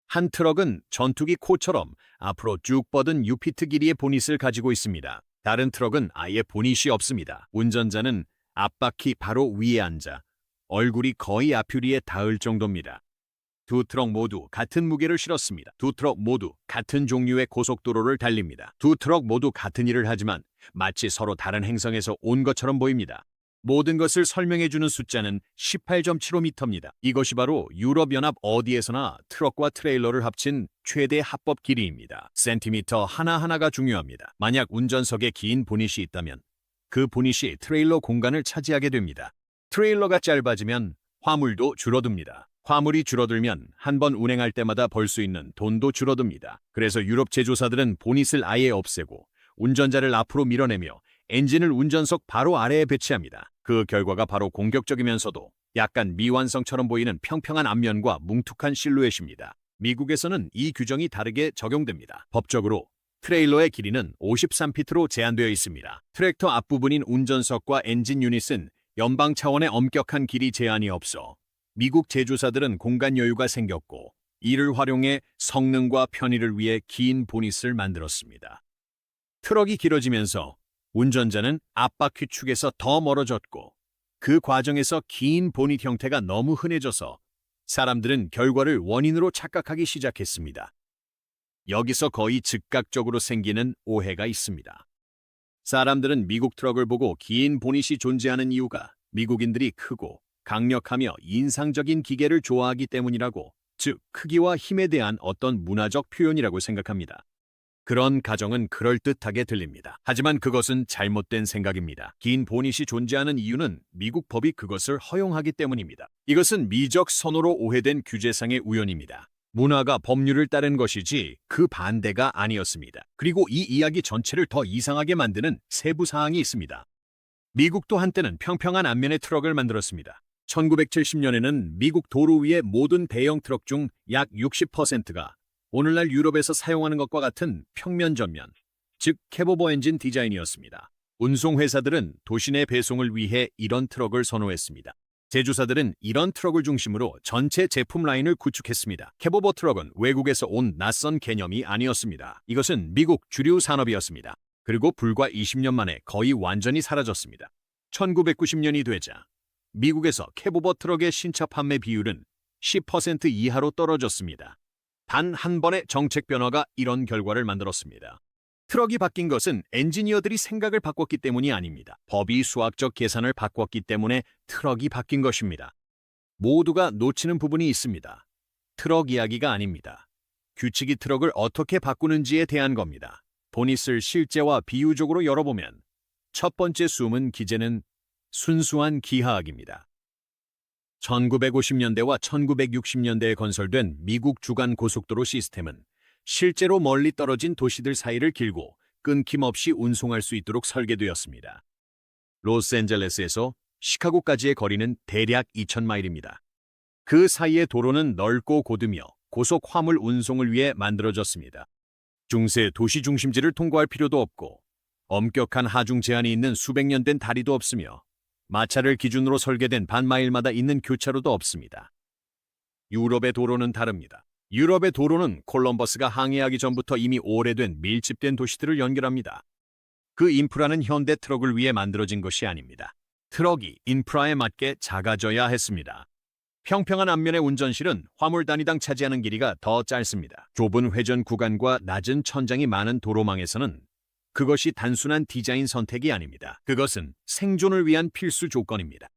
한 트럭은 전투기 코처럼 앞으로 쭉 뻗은 유피트 길이의 보닛을 가지고 있습니다. 다른 트럭은 아예 보닛이 없습니다. 운전자는 앞바퀴 바로 위에 앉아 얼굴이 거의 앞유리에 닿을 정도입니다. 두 트럭 모두 같은 무게를 실었습니다. 두 트럭 모두 같은 종류의 고속도로를 달립니다. 두 트럭 모두 같은 일을 하지만 마치 서로 다른 행성에서 온 것처럼 보입니다. 모든 것을 설명해주는 숫자는 18.75m입니다. 이것이 바로 유럽연합 어디에서나 트럭과 트레일러를 합친 최대 합법 길이입니다. 센티미터 하나하나가 중요합니다. 만약 운전석에 긴 보닛이 있다면 그 보닛이 트레일러 공간을 차지하게 됩니다. 트레일러가 짧아지면 화물도 줄어듭니다. 화물이 줄어들면 한 번 운행할 때마다 벌 수 있는 돈도 줄어듭니다. 그래서 유럽 제조사들은 보닛을 아예 없애고 운전자를 앞으로 밀어내며 엔진을 운전석 바로 아래에 배치합니다. 그 결과가 바로 공격적이면서도 약간 미완성처럼 보이는 평평한 앞면과 뭉툭한 실루엣입니다. 미국에서는 이 규정이 다르게 적용됩니다. 법적으로 트레일러의 길이는 53피트로 제한되어 있습니다. 트랙터 앞부분인 운전석과 엔진 유닛은 연방 차원의 엄격한 길이 제한이 없어 미국 제조사들은 공간 여유가 생겼고 이를 활용해 성능과 편의를 위해 긴 보닛을 만들었습니다. 트럭이 길어지면서 운전자는 앞바퀴 축에서 더 멀어졌고 그 과정에서 긴 보닛 형태가 너무 흔해져서 사람들은 결과를 원인으로 착각하기 시작했습니다. 여기서 거의 즉각적으로 생기는 오해가 있습니다. 사람들은 미국 트럭을 보고 긴 보닛이 존재하는 이유가 미국인들이 크고 강력하며 인상적인 기계를 좋아하기 때문이라고, 즉 크기와 힘에 대한 어떤 문화적 표현이라고 생각합니다. 그런 가정은 그럴듯하게 들립니다. 하지만 그것은 잘못된 생각입니다. 긴 보닛이 존재하는 이유는 미국 법이 그것을 허용하기 때문입니다. 이것은 미적 선호로 오해된 규제상의 우연입니다. 문화가 법률을 따른 것이지 그 반대가 아니었습니다. 그리고 이 이야기 전체를 더 이상하게 만드는 세부 사항이 있습니다. 미국도 한때는 평평한 앞면의 트럭을 만들었습니다. 1970년에는 미국 도로 위의 모든 대형 트럭 중 약 60%가 오늘날 유럽에서 사용하는 것과 같은 평면 전면, 즉 캐보버 엔진 디자인이었습니다. 운송회사들은 도시 내 배송을 위해 이런 트럭을 선호했습니다. 제조사들은 이런 트럭을 중심으로 전체 제품 라인을 구축했습니다. 캐보버 트럭은 외국에서 온 낯선 개념이 아니었습니다. 이것은 미국 주류 산업이었습니다. 그리고 불과 20년 만에 거의 완전히 사라졌습니다. 1990년이 되자 미국에서 캐보버 트럭의 신차 판매 비율은 10% 이하로 떨어졌습니다. 단 한 번의 정책 변화가 이런 결과를 만들었습니다. 트럭이 바뀐 것은 엔지니어들이 생각을 바꿨기 때문이 아닙니다. 법이 수학적 계산을 바꿨기 때문에 트럭이 바뀐 것입니다. 모두가 놓치는 부분이 있습니다. 트럭 이야기가 아닙니다. 규칙이 트럭을 어떻게 바꾸는지에 대한 겁니다. 보닛을 실제와 비유적으로 열어보면 첫 번째 숨은 기제는 순수한 기하학입니다. 1950년대와 1960년대에 건설된 미국 주간 고속도로 시스템은 실제로 멀리 떨어진 도시들 사이를 길고 끊김없이 운송할 수 있도록 설계되었습니다. 로스앤젤레스에서 시카고까지의 거리는 대략 2,000마일입니다. 그 사이의 도로는 넓고 고드며 고속 화물 운송을 위해 만들어졌습니다. 중세 도시 중심지를 통과할 필요도 없고 엄격한 하중 제한이 있는 수백 년 된 다리도 없으며 마차를 기준으로 설계된 반마일마다 있는 교차로도 없습니다. 유럽의 도로는 다릅니다. 유럽의 도로는 콜럼버스가 항해하기 전부터 이미 오래된 밀집된 도시들을 연결합니다. 그 인프라는 현대 트럭을 위해 만들어진 것이 아닙니다. 트럭이 인프라에 맞게 작아져야 했습니다. 평평한 앞면의 운전실은 화물 단위당 차지하는 길이가 더 짧습니다. 좁은 회전 구간과 낮은 천장이 많은 도로망에서는 그것이 단순한 디자인 선택이 아닙니다. 그것은 생존을 위한 필수 조건입니다.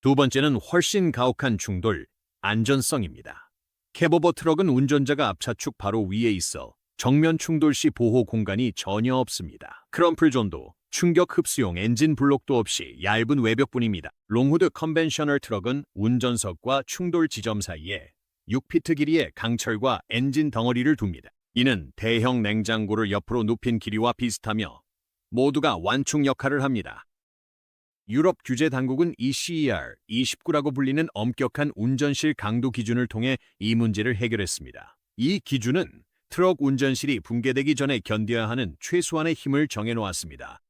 두 번째는 훨씬 가혹한 충돌, 안전성입니다. 캐보버 트럭은 운전자가 앞차축 바로 위에 있어 정면 충돌 시 보호 공간이 전혀 없습니다. 크럼플 존도, 충격 흡수용 엔진 블록도 없이 얇은 외벽뿐입니다. 롱후드 컨벤셔널 트럭은 운전석과 충돌 지점 사이에 6피트 길이의 강철과 엔진 덩어리를 둡니다. 이는 대형 냉장고를 옆으로 눕힌 길이와 비슷하며 모두가 완충 역할을 합니다. 유럽 규제 당국은 ECER 29라고 불리는 엄격한 운전실 강도 기준을 통해 이 문제를 해결했습니다. 이 기준은 트럭 운전실이 붕괴되기 전에 견뎌야 하는 최소한의 힘을 정해놓았습니다.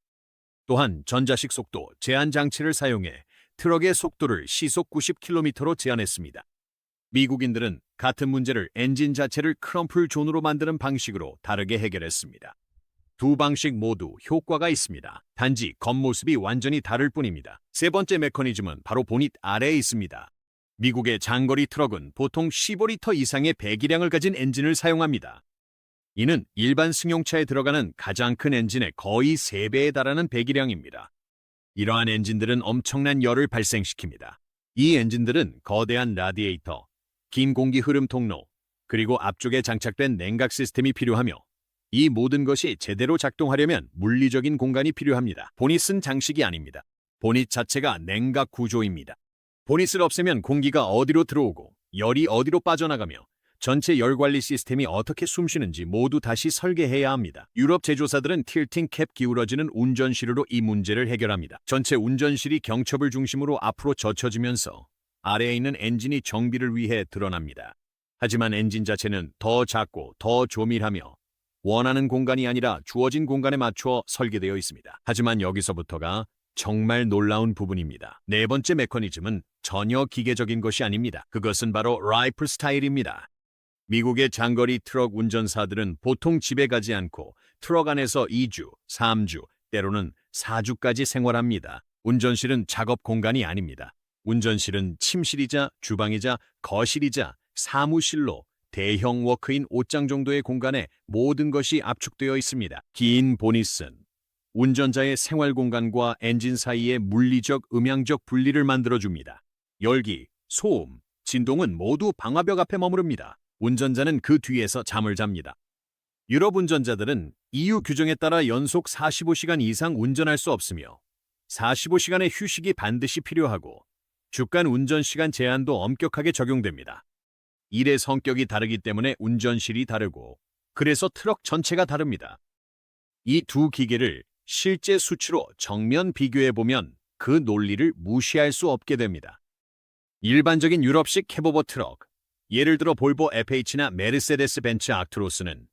또한 전자식 속도 제한 장치를 사용해 트럭의 속도를 시속 90km로 제한했습니다. 미국인들은 같은 문제를 엔진 자체를 크럼플 존으로 만드는 방식으로 다르게 해결했습니다. 두 방식 모두 효과가 있습니다. 단지 겉모습이 완전히 다를 뿐입니다. 세 번째 메커니즘은 바로 보닛 아래에 있습니다. 미국의 장거리 트럭은 보통 15리터 이상의 배기량을 가진 엔진을 사용합니다. 이는 일반 승용차에 들어가는 가장 큰 엔진의 거의 3배에 달하는 배기량입니다. 이러한 엔진들은 엄청난 열을 발생시킵니다. 이 엔진들은 거대한 라디에이터, 긴 공기 흐름 통로, 그리고 앞쪽에 장착된 냉각 시스템이 필요하며 이 모든 것이 제대로 작동하려면 물리적인 공간이 필요합니다. 보닛은 장식이 아닙니다. 보닛 자체가 냉각 구조입니다. 보닛을 없애면 공기가 어디로 들어오고 열이 어디로 빠져나가며 전체 열 관리 시스템이 어떻게 숨쉬는지 모두 다시 설계해야 합니다. 유럽 제조사들은 틸팅 캡 기울어지는 운전실로 이 문제를 해결합니다. 전체 운전실이 경첩을 중심으로 앞으로 젖혀지면서 아래에 있는 엔진이 정비를 위해 드러납니다. 하지만 엔진 자체는 더 작고 더 조밀하며 원하는 공간이 아니라 주어진 공간에 맞추어 설계되어 있습니다. 하지만 여기서부터가 정말 놀라운 부분입니다. 네 번째 메커니즘은 전혀 기계적인 것이 아닙니다. 그것은 바로 라이플 스타일입니다. 미국의 장거리 트럭 운전사들은 보통 집에 가지 않고 트럭 안에서 2주, 3주, 때로는 4주까지 생활합니다. 운전실은 작업 공간이 아닙니다. 운전실은 침실이자 주방이자 거실이자 사무실로 대형 워크인 옷장 정도의 공간에 모든 것이 압축되어 있습니다. 긴 보닛은 운전자의 생활 공간과 엔진 사이의 물리적, 음향적 분리를 만들어줍니다. 열기, 소음, 진동은 모두 방화벽 앞에 머무릅니다. 운전자는 그 뒤에서 잠을 잡니다. 유럽 운전자들은 EU 규정에 따라 연속 45시간 이상 운전할 수 없으며 45시간의 휴식이 반드시 필요하고 주간 운전시간 제한도 엄격하게 적용됩니다. 일의 성격이 다르기 때문에 운전실이 다르고 그래서 트럭 전체가 다릅니다. 이 두 기계를 실제 수치로 정면 비교해보면 그 논리를 무시할 수 없게 됩니다. 일반적인 유럽식 캐보버 트럭, 예를 들어 볼보 FH나 메르세데스 벤츠 아크트로스는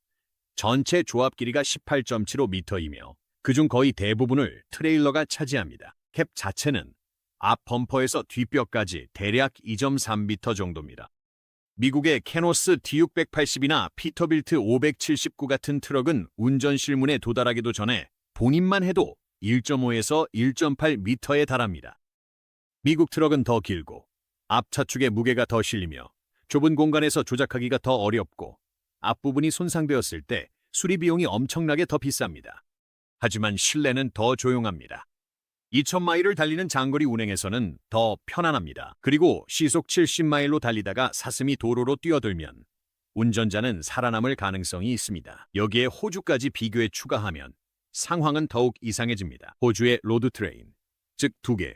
전체 조합 길이가 18.75m이며 그중 거의 대부분을 트레일러가 차지합니다. 캡 자체는 앞 범퍼에서 뒷뼈까지 대략 2.3m 정도입니다. 미국의 캐노스 D680이나 피터빌트 579 같은 트럭은 운전실문에 도달하기도 전에 본인만 해도 1.5에서 1.8m에 달합니다. 미국 트럭은 더 길고 앞차축에 무게가 더 실리며 좁은 공간에서 조작하기가 더 어렵고 앞부분이 손상되었을 때 수리 비용이 엄청나게 더 비쌉니다. 하지만 실내는 더 조용합니다. 2,000마일을 달리는 장거리 운행에서는 더 편안합니다. 그리고 시속 70마일로 달리다가 사슴이 도로로 뛰어들면 운전자는 살아남을 가능성이 있습니다. 여기에 호주까지 비교해 추가하면 상황은 더욱 이상해집니다. 호주의 로드 트레인, 즉 2개,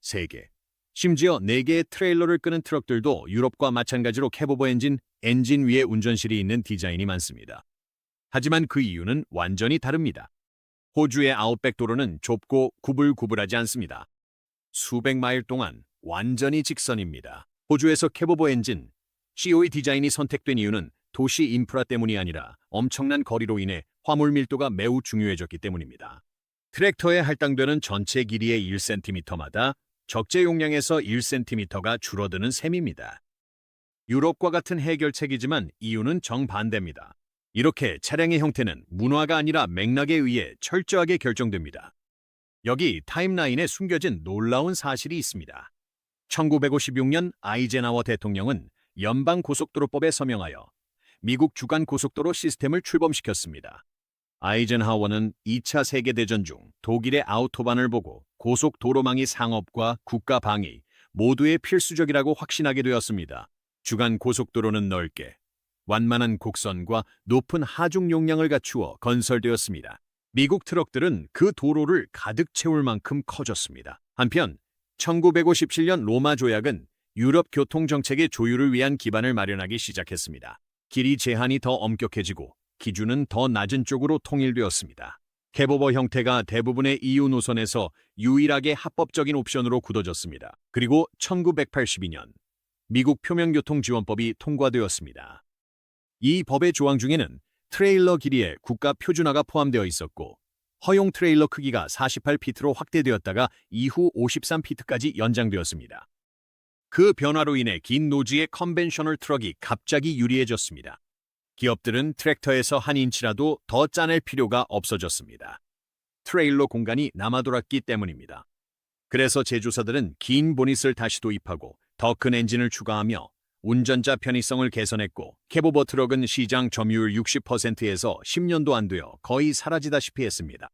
3개, 심지어 4개의 트레일러를 끄는 트럭들도 유럽과 마찬가지로 캐보버 엔진 위에 운전실이 있는 디자인이 많습니다. 하지만 그 이유는 완전히 다릅니다. 호주의 아웃백 도로는 좁고 구불구불하지 않습니다. 수백 마일 동안 완전히 직선입니다. 호주에서 캐보버 엔진, COE 디자인이 선택된 이유는 도시 인프라 때문이 아니라 엄청난 거리로 인해 화물 밀도가 매우 중요해졌기 때문입니다. 트랙터에 할당되는 전체 길이의 1cm마다 적재 용량에서 1cm가 줄어드는 셈입니다. 유럽과 같은 해결책이지만 이유는 정반대입니다. 이렇게 차량의 형태는 문화가 아니라 맥락에 의해 철저하게 결정됩니다. 여기 타임라인에 숨겨진 놀라운 사실이 있습니다. 1956년 아이젠하워 대통령은 연방고속도로법에 서명하여 미국 주간 고속도로 시스템을 출범시켰습니다. 아이젠하워는 2차 세계대전 중 독일의 아우토반을 보고 고속도로망이 상업과 국가 방위 모두에 필수적이라고 확신하게 되었습니다. 주간 고속도로는 넓게 완만한 곡선과 높은 하중 용량을 갖추어 건설되었습니다. 미국 트럭들은 그 도로를 가득 채울 만큼 커졌습니다. 한편 1957년 로마 조약은 유럽 교통 정책의 조율을 위한 기반을 마련하기 시작했습니다. 길이 제한이 더 엄격해지고 기준은 더 낮은 쪽으로 통일되었습니다. 캐보버 형태가 대부분의 EU 노선에서 유일하게 합법적인 옵션으로 굳어졌습니다. 그리고 1982년 미국 표면교통지원법이 통과되었습니다. 이 법의 조항 중에는 트레일러 길이의 국가 표준화가 포함되어 있었고 허용 트레일러 크기가 48피트로 확대되었다가 이후 53피트까지 연장되었습니다. 그 변화로 인해 긴 노즈의 컨벤셔널 트럭이 갑자기 유리해졌습니다. 기업들은 트랙터에서 한 인치라도 더 짜낼 필요가 없어졌습니다. 트레일러 공간이 남아돌았기 때문입니다. 그래서 제조사들은 긴 보닛을 다시 도입하고 더 큰 엔진을 추가하며 운전자 편의성을 개선했고, 캐보버 트럭은 시장 점유율 60%에서 10년도 안 되어 거의 사라지다시피 했습니다.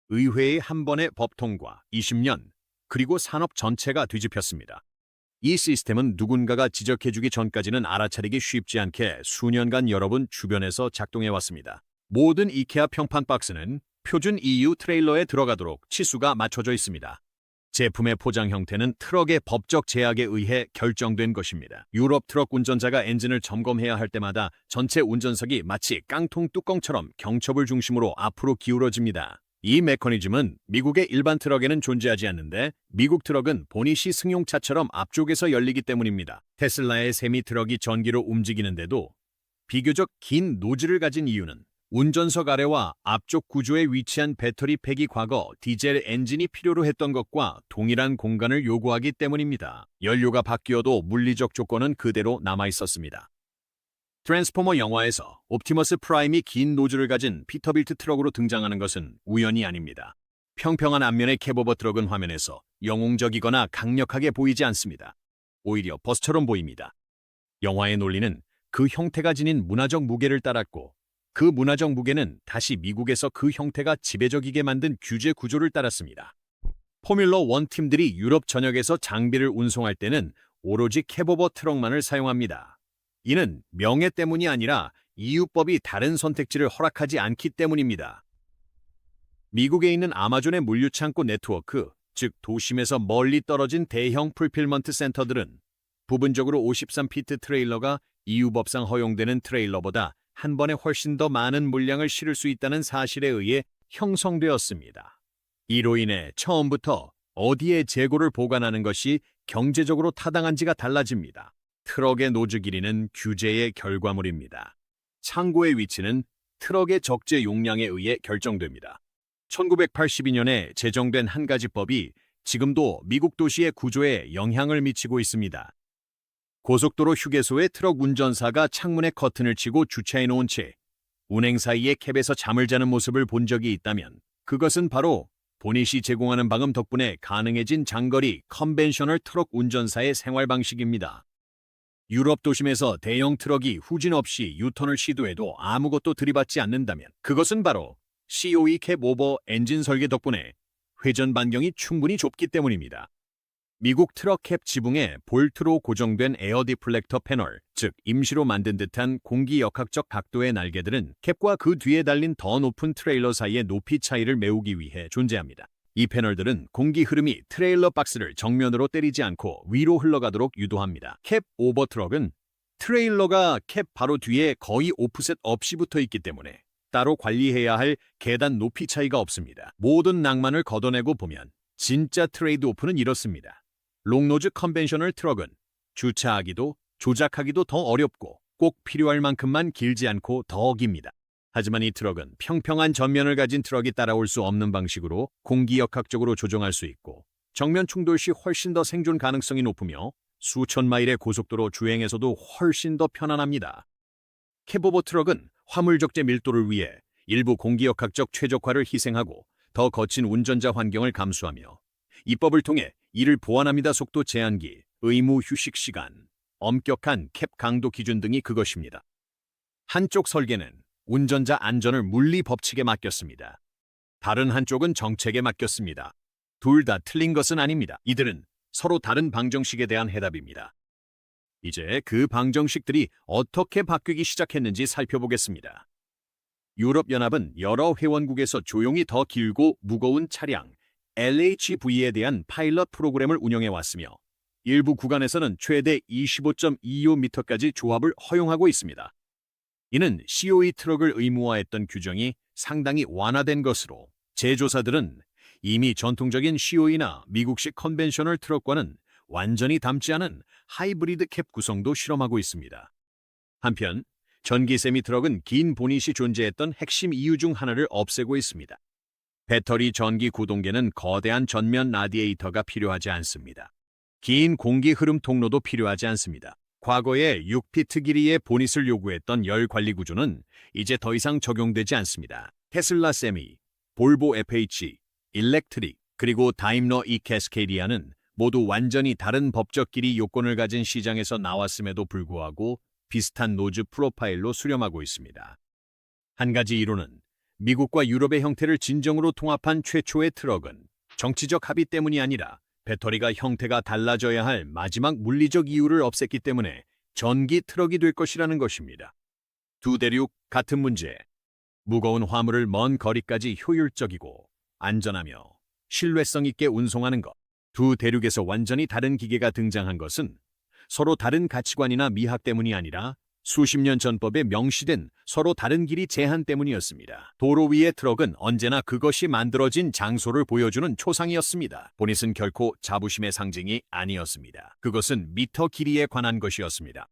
의회의 한 번의 법 통과 20년, 그리고 산업 전체가 뒤집혔습니다. 이 시스템은 누군가가 지적해주기 전까지는 알아차리기 쉽지 않게 수년간 여러분 주변에서 작동해왔습니다. 모든 이케아 평판 박스는 표준 EU 트레일러에 들어가도록 치수가 맞춰져 있습니다. 제품의 포장 형태는 트럭의 법적 제약에 의해 결정된 것입니다. 유럽 트럭 운전자가 엔진을 점검해야 할 때마다 전체 운전석이 마치 깡통 뚜껑처럼 경첩을 중심으로 앞으로 기울어집니다. 이 메커니즘은 미국의 일반 트럭에는 존재하지 않는데, 미국 트럭은 보닛이 승용차처럼 앞쪽에서 열리기 때문입니다. 테슬라의 세미 트럭이 전기로 움직이는데도 비교적 긴 노즐을 가진 이유는 운전석 아래와 앞쪽 구조에 위치한 배터리 팩이 과거 디젤 엔진이 필요로 했던 것과 동일한 공간을 요구하기 때문입니다. 연료가 바뀌어도 물리적 조건은 그대로 남아 있었습니다. 트랜스포머 영화에서 옵티머스 프라임이 긴 노즐을 가진 피터빌트 트럭으로 등장하는 것은 우연이 아닙니다. 평평한 앞면의 캐보버 트럭은 화면에서 영웅적이거나 강력하게 보이지 않습니다. 오히려 버스처럼 보입니다. 영화의 논리는 그 형태가 지닌 문화적 무게를 따랐고, 그 문화적 무게는 다시 미국에서 그 형태가 지배적이게 만든 규제 구조를 따랐습니다. 포뮬러 1 팀들이 유럽 전역에서 장비를 운송할 때는 오로지 캐보버 트럭만을 사용합니다. 이는 명예 때문이 아니라 EU법이 다른 선택지를 허락하지 않기 때문입니다. 미국에 있는 아마존의 물류창고 네트워크, 즉 도심에서 멀리 떨어진 대형 풀필먼트 센터들은 부분적으로 53피트 트레일러가 EU법상 허용되는 트레일러보다 한 번에 훨씬 더 많은 물량을 실을 수 있다는 사실에 의해 형성되었습니다. 이로 인해 처음부터 어디에 재고를 보관하는 것이 경제적으로 타당한지가 달라집니다. 트럭의 노즐 길이는 규제의 결과물입니다. 창고의 위치는 트럭의 적재 용량에 의해 결정됩니다. 1982년에 제정된 한 가지 법이 지금도 미국 도시의 구조에 영향을 미치고 있습니다. 고속도로 휴게소의 트럭 운전사가 창문에 커튼을 치고 주차해 놓은 채 운행 사이에 캡에서 잠을 자는 모습을 본 적이 있다면, 그것은 바로 보닛이 제공하는 방음 덕분에 가능해진 장거리 컨벤셔널 트럭 운전사의 생활 방식입니다. 유럽 도심에서 대형 트럭이 후진 없이 유턴을 시도해도 아무것도 들이받지 않는다면, 그것은 바로 COE 캡 오버 엔진 설계 덕분에 회전 반경이 충분히 좁기 때문입니다. 미국 트럭 캡 지붕에 볼트로 고정된 에어 디플렉터 패널, 즉 임시로 만든 듯한 공기 역학적 각도의 날개들은 캡과 그 뒤에 달린 더 높은 트레일러 사이의 높이 차이를 메우기 위해 존재합니다. 이 패널들은 공기 흐름이 트레일러 박스를 정면으로 때리지 않고 위로 흘러가도록 유도합니다. 캡 오버 트럭은 트레일러가 캡 바로 뒤에 거의 오프셋 없이 붙어 있기 때문에 따로 관리해야 할 계단 높이 차이가 없습니다. 모든 낭만을 걷어내고 보면 진짜 트레이드 오프는 이렇습니다. 롱노즈 컨벤셔널 트럭은 주차하기도 조작하기도 더 어렵고 꼭 필요할 만큼만 길지 않고 더 깁니다. 하지만 이 트럭은 평평한 전면을 가진 트럭이 따라올 수 없는 방식으로 공기역학적으로 조정할 수 있고, 정면 충돌 시 훨씬 더 생존 가능성이 높으며 수천 마일의 고속도로 주행에서도 훨씬 더 편안합니다. 캐보버 트럭은 화물 적재 밀도를 위해 일부 공기역학적 최적화를 희생하고 더 거친 운전자 환경을 감수하며 입법을 통해 이를 보완합니다. 속도 제한기, 의무 휴식 시간, 엄격한 캡 강도 기준 등이 그것입니다. 한쪽 설계는 운전자 안전을 물리 법칙에 맡겼습니다. 다른 한쪽은 정책에 맡겼습니다. 둘 다 틀린 것은 아닙니다. 이들은 서로 다른 방정식에 대한 해답입니다. 이제 그 방정식들이 어떻게 바뀌기 시작했는지 살펴보겠습니다. 유럽연합은 여러 회원국에서 조용히 더 길고 무거운 차량 LHV에 대한 파일럿 프로그램을 운영해 왔으며, 일부 구간에서는 최대 25.25m까지 조합을 허용하고 있습니다. 이는 COE 트럭을 의무화했던 규정이 상당히 완화된 것으로, 제조사들은 이미 전통적인 COE나 미국식 컨벤셔널 트럭과는 완전히 닮지 않은 하이브리드 캡 구성도 실험하고 있습니다. 한편 전기 세미 트럭은 긴 보닛이 존재했던 핵심 이유 중 하나를 없애고 있습니다. 배터리 전기 구동계는 거대한 전면 라디에이터가 필요하지 않습니다. 긴 공기 흐름 통로도 필요하지 않습니다. 과거에 6피트 길이의 보닛을 요구했던 열 관리 구조는 이제 더 이상 적용되지 않습니다. 테슬라 세미, 볼보 FH, 일렉트릭, 그리고 다임러 이캐스케디아는 모두 완전히 다른 법적 길이 요건을 가진 시장에서 나왔음에도 불구하고 비슷한 노즈 프로파일로 수렴하고 있습니다. 한 가지 이론은 미국과 유럽의 형태를 진정으로 통합한 최초의 트럭은 정치적 합의 때문이 아니라 배터리가 형태가 달라져야 할 마지막 물리적 이유를 없앴기 때문에 전기 트럭이 될 것이라는 것입니다. 두 대륙 같은 문제. 무거운 화물을 먼 거리까지 효율적이고 안전하며 신뢰성 있게 운송하는 것. 두 대륙에서 완전히 다른 기계가 등장한 것은 서로 다른 가치관이나 미학 때문이 아니라 수십 년 전법에 명시된 서로 다른 길이 제한 때문이었습니다. 도로 위의 트럭은 언제나 그것이 만들어진 장소를 보여주는 초상이었습니다. 보닛은 결코 자부심의 상징이 아니었습니다. 그것은 미터 길이에 관한 것이었습니다.